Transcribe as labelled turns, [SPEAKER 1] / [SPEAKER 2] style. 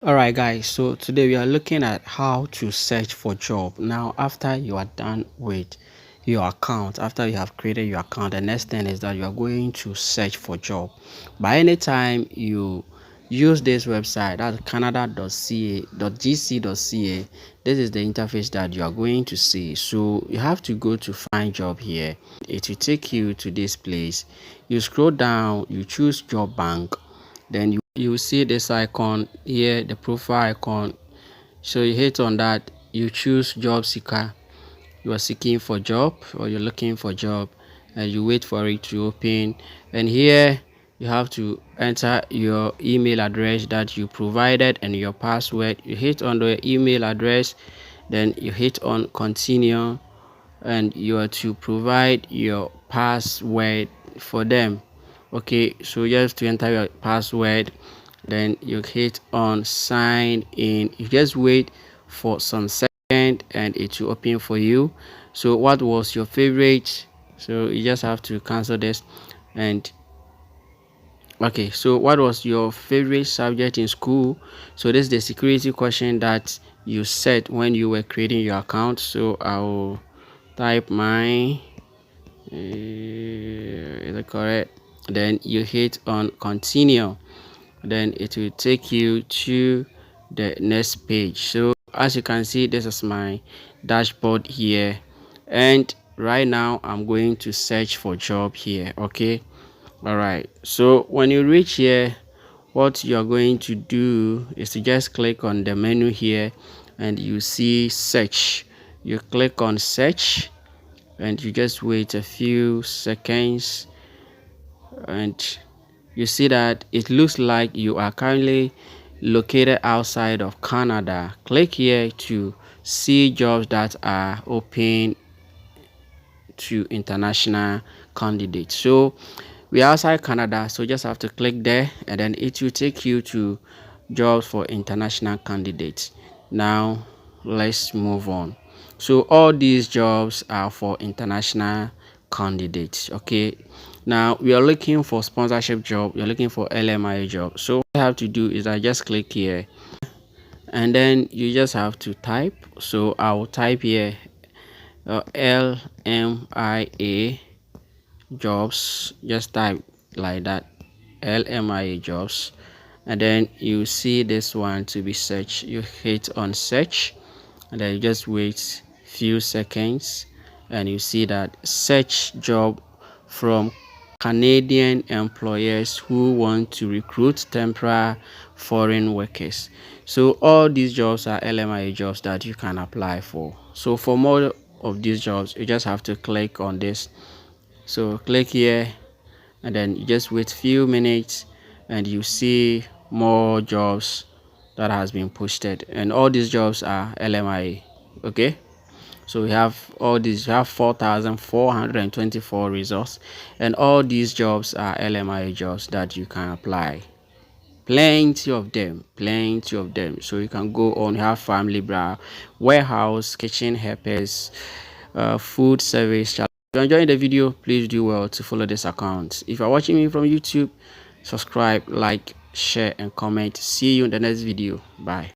[SPEAKER 1] All right, guys, so today we are looking at how to search for job. Now after you are done with your account, after you have created your account, the next thing is that you are going to search for job. By any time you use this website, that's canada.ca.gc.ca, this is the interface that you are going to see. So you have to go to find job here. It will take you to this place. You scroll down, you choose job bank, then you see this icon here, the profile icon. So you hit on that, you choose job seeker. You are seeking for job or you're looking for job, and you wait for it to open. And here you have to enter your email address that you provided and your password. You hit on the email address, then you hit on continue, and you are to provide your password for them. Okay, so just to enter your password, then you hit on sign in. You just wait for some second and it will open for you. So what was your favorite? So you just have to cancel this. And okay, so what was your favorite subject in school? So this is the security question that you set when you were creating your account. So I'll type my is it correct? Then you hit on continue, then it will take you to the next page. So as you can see, this is my dashboard here, and right now I'm going to search for job here. Okay, all right, so when you reach here, what you're going to do is to just click on the menu here, and you see search. You click on search, and you just wait a few seconds, and you see that it looks like you are currently located outside of Canada. Click here to see jobs that are open to international candidates. So we are outside Canada, so just have to click there, and then it will take you to jobs for international candidates. Now let's move on. So all these jobs are for international candidates. Okay, now we are looking for sponsorship job, you're looking for LMIA job. So what I have to do is I just click here, and then you just have to type. So I'll type here LMIA jobs. Just type like that, LMIA jobs, and then you see this one to be search. You hit on search, and then you just wait few seconds, and you see that search job from Canadian employers who want to recruit temporary foreign workers. So all these jobs are LMIA jobs that you can apply for. So for more of these jobs, you just have to click on this. So click here, and then you just wait few minutes, and you see more jobs that has been posted, and all these jobs are LMIA. Okay, so we have all these, we have 4,424 results, and all these jobs are LMIA jobs that you can apply. Plenty of them, plenty of them. So you can go on. You have family bra, warehouse, kitchen helpers, food service. If you're enjoying the video, please do well to follow this account. If you're watching me from YouTube, subscribe, like, share, and comment. See you in the next video. Bye.